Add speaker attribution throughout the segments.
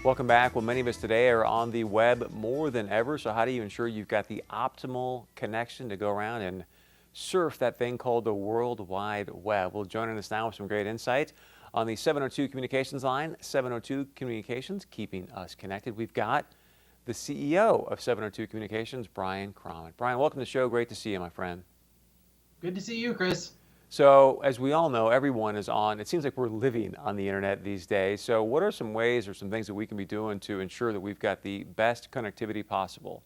Speaker 1: Welcome back. Well, many of us today are on the web more than ever. So how do you ensure you've got the optimal connection to go around and surf that thing called the World Wide Web? Well, joining us now with some great insights on the 702 Communications line, 702 Communications, keeping us connected. We've got the CEO of 702 Communications, Brian Cromit. Brian, welcome to the show. Great to see you, my friend.
Speaker 2: Good to see you, Chris.
Speaker 1: So as we all know, everyone is on, it seems like we're living on the internet these days. So what are some ways or some things that we can be doing to ensure that we've got the best connectivity possible?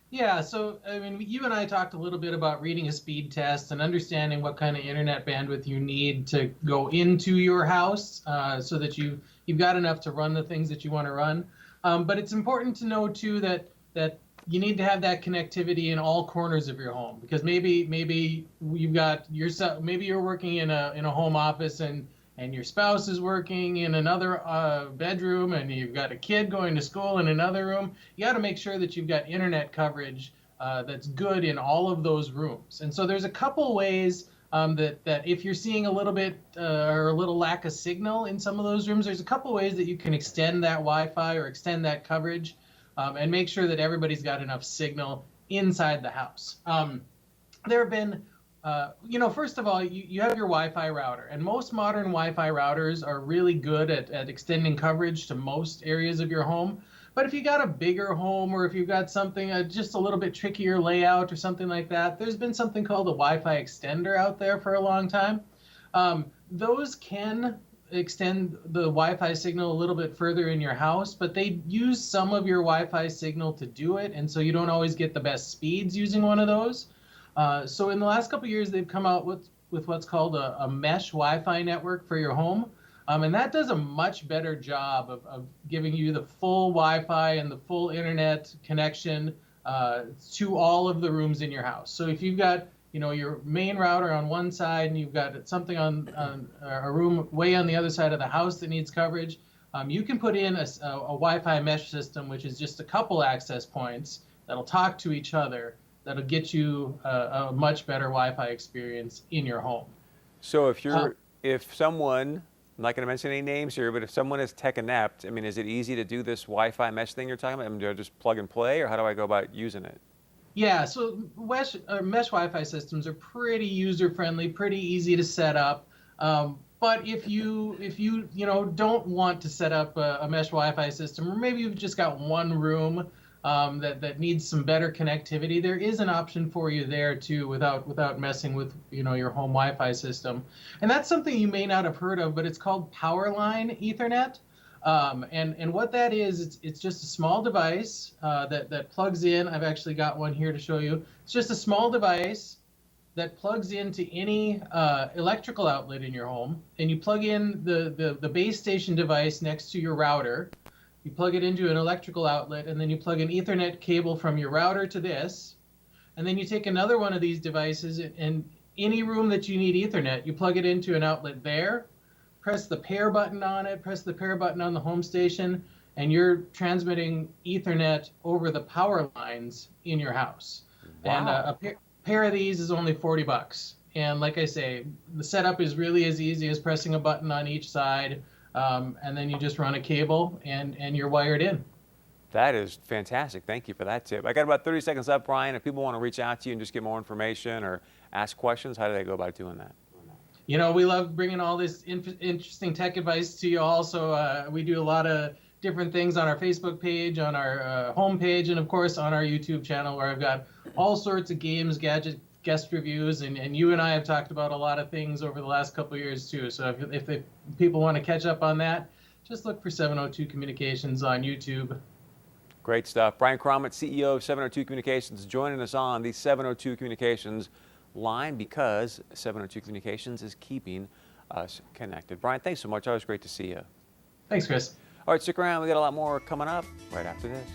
Speaker 2: Yeah, so I mean, you and I talked a little bit about reading a speed test and understanding what kind of internet bandwidth you need to go into your house so that you've got enough to run the things that you want to run. But it's important to know too that you need to have that connectivity in all corners of your home, because maybe you've got yourself, maybe you're working in a home office and your spouse is working in another bedroom, and you've got a kid going to school in another room. You got to make sure that you've got internet coverage that's good in all of those rooms. And so there's a couple ways that if you're seeing a little bit or a little lack of signal in some of those rooms, there's a couple ways that you can extend that Wi-Fi or extend that coverage and make sure that everybody's got enough signal inside the house. There have been first of all, you have your Wi-Fi router, and most modern Wi-Fi routers are really good at extending coverage to most areas of your home. But if you got a bigger home, or if you've got something just a little bit trickier layout or something like that, there's been something called a Wi-Fi extender out there for a long time. Those can extend the Wi-Fi signal a little bit further in your house, but they use some of your Wi-Fi signal to do it, and so you don't always get the best speeds using one of those. So in the last couple of years, they've come out with what's called a mesh Wi-Fi network for your home. And that does a much better job of giving you the full Wi-Fi and the full internet connection to all of the rooms in your house. So if you've got your main router on one side and you've got something on a room way on the other side of the house that needs coverage, you can put in a Wi-Fi mesh system, which is just a couple access points that'll talk to each other. That'll get you a much better Wi-Fi experience in your home.
Speaker 1: So if someone, I'm not going to mention any names here, but if someone is tech inept, I mean, is it easy to do this Wi-Fi mesh thing you're talking about? I mean, do I just plug and play, or how do I go about using it?
Speaker 2: Yeah, so mesh Wi-Fi systems are pretty user-friendly, pretty easy to set up. But if you don't want to set up a mesh Wi-Fi system, or maybe you've just got one room that needs some better connectivity, there is an option for you there too, without messing with your home Wi-Fi system. And that's something you may not have heard of, but it's called Powerline Ethernet. And what that is, it's just a small device that plugs in. I've actually got one here to show you. It's just a small device that plugs into any electrical outlet in your home, and you plug in the base station device next to your router. You plug it into an electrical outlet, and then you plug an Ethernet cable from your router to this, and then you take another one of these devices, and any room that you need Ethernet, you plug it into an outlet there, press the pair button on it, press the pair button on the home station, and you're transmitting Ethernet over the power lines in your house. Wow. And a pair of these is only $40. And like I say, the setup is really as easy as pressing a button on each side. And then you just run a cable and you're wired in.
Speaker 1: That is fantastic. Thank you for that tip. I got about 30 seconds left, Brian. If people want to reach out to you and just get more information or ask questions, how do they go about doing that?
Speaker 2: We love bringing all this interesting tech advice to you all. So we do a lot of different things on our Facebook page, on our home page, and of course on our YouTube channel, where I've got all sorts of games, gadget, guest reviews, and you and I have talked about a lot of things over the last couple of years too. So if people want to catch up on that, just look for 702 Communications on YouTube.
Speaker 1: Great stuff. Brian Cromit, CEO of 702 Communications, joining us on the 702 Communications line, because 702 Communications is keeping us connected. Brian, thanks so much. Always great to see you.
Speaker 2: Thanks, Chris.
Speaker 1: All right, stick around. We got a lot more coming up right after this.